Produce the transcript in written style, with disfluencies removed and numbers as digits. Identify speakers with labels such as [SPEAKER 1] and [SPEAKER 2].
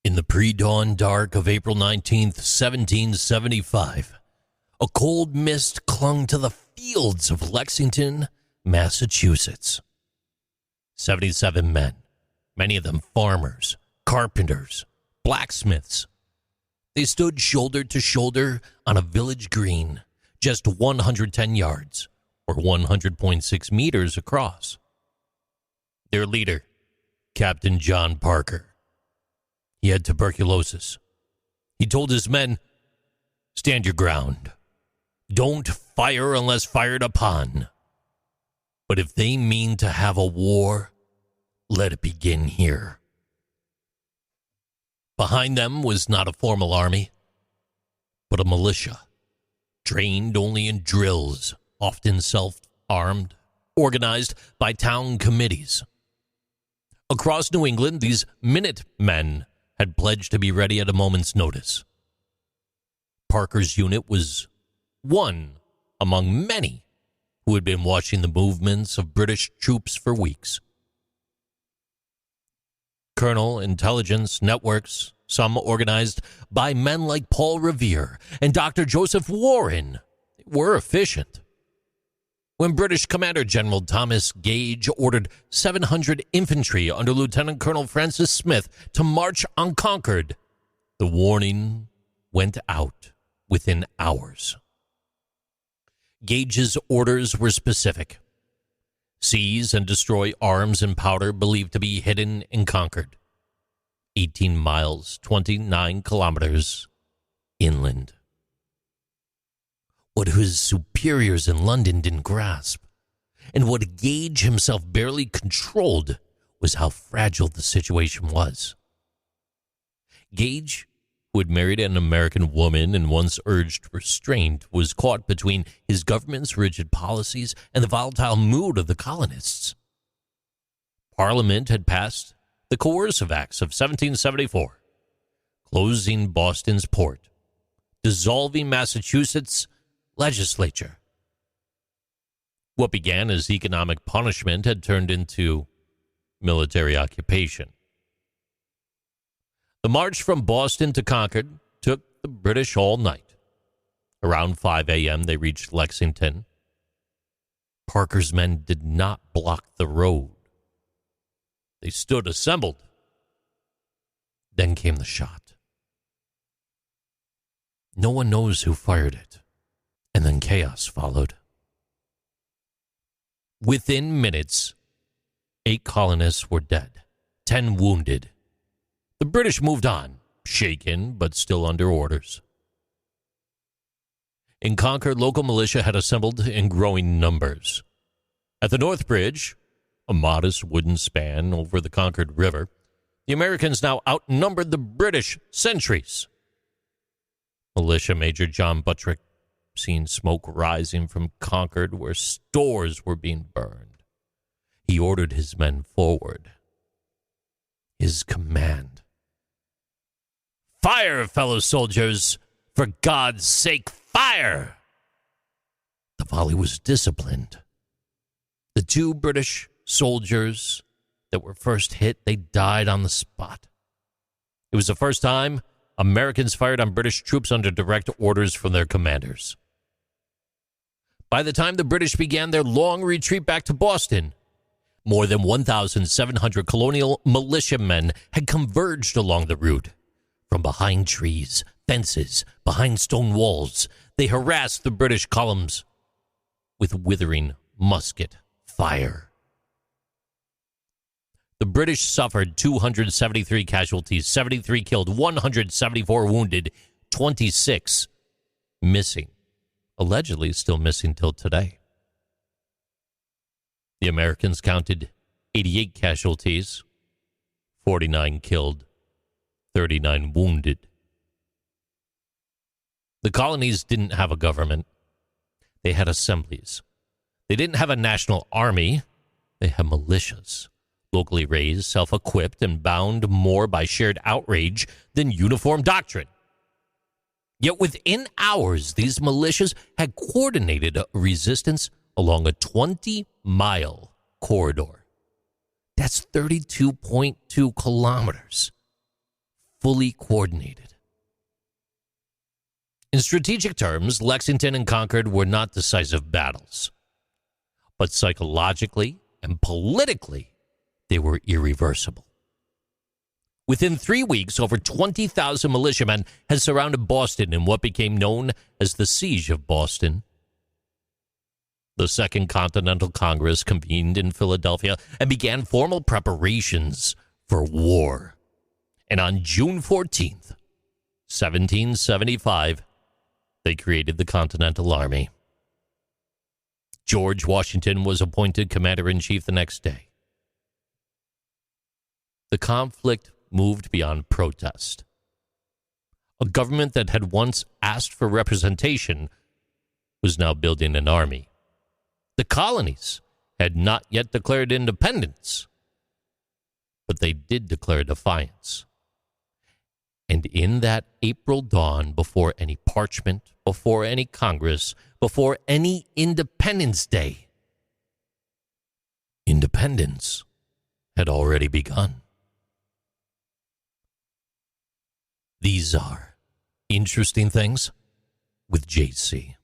[SPEAKER 1] In the pre-dawn dark of April 19th, 1775, a cold mist clung to the fields of Lexington, Massachusetts. 77 men, many of them farmers, carpenters, blacksmiths. They stood shoulder to shoulder on a village green, just 110 yards, or 100.6 meters across. Their leader, Captain John Parker. He had tuberculosis. He told his men, "Stand your ground. Don't fire unless fired upon. But if they mean to have a war, let it begin here." Behind them was not a formal army, but a militia, trained only in drills, often self-armed, organized by town committees. Across New England, these Minutemen had pledged to be ready at a moment's notice. Parker's unit was one among many who had been watching the movements of British troops for weeks. Colonel intelligence networks, some organized by men like Paul Revere and Dr. Joseph Warren, were efficient. When British Commander General Thomas Gage ordered 700 infantry under Lieutenant Colonel Francis Smith to march on Concord, the warning went out within hours. Gage's orders were specific. Seize and destroy arms and powder believed to be hidden in Concord, 18 miles, 29 kilometers inland. What his superiors in London didn't grasp, and what Gage himself barely controlled, was how fragile the situation was. Gage, who had married an American woman and once urged restraint, was caught between his government's rigid policies and the volatile mood of the colonists. Parliament had passed the Coercive Acts of 1774, closing Boston's port, dissolving Massachusetts' legislature. What began as economic punishment had turned into military occupation. The march from Boston to Concord took the British all night. Around 5 a.m., they reached Lexington. Parker's men did not block the road. They stood assembled. Then came the shot. No one knows who fired it. And then chaos followed. Within minutes, 8 colonists were dead, 10 wounded. The British moved on, shaken but still under orders. In Concord, local militia had assembled in growing numbers. At the North Bridge, a modest wooden span over the Concord River, the Americans now outnumbered the British sentries. Militia Major John Buttrick seen smoke rising from Concord where stores were being burned. He ordered his men forward. His command: "Fire, fellow soldiers! For God's sake, fire!" The volley was disciplined. The 2 British soldiers that were first hit, they died on the spot. It was the first time Americans fired on British troops under direct orders from their commanders. By the time the British began their long retreat back to Boston, more than 1,700 colonial militiamen had converged along the route. From behind trees, fences, behind stone walls, they harassed the British columns with withering musket fire. The British suffered 273 casualties, 73 killed, 174 wounded, 26 missing. Allegedly still missing till today. The Americans counted 88 casualties, 49 killed, 39 wounded. The colonies didn't have a government. They had assemblies. They didn't have a national army. They had militias, locally raised, self-equipped, and bound more by shared outrage than uniform doctrine. Yet within hours, these militias had coordinated a resistance along a 20-mile corridor. That's 32.2 kilometers. fully coordinated. In strategic terms, Lexington and Concord were not decisive battles, but psychologically and politically, they were irreversible. Within 3 weeks, over 20,000 militiamen had surrounded Boston in what became known as the Siege of Boston. The Second Continental Congress convened in Philadelphia and began formal preparations for war. And on June 14th, 1775, they created the Continental Army. George Washington was appointed commander-in-chief the next day. The conflict moved beyond protest. A government that had once asked for representation was now building an army. The colonies had not yet declared independence, but they did declare defiance. And in that April dawn, before any parchment, before any Congress, before any Independence Day, independence had already begun. These are Interesting Things with JC.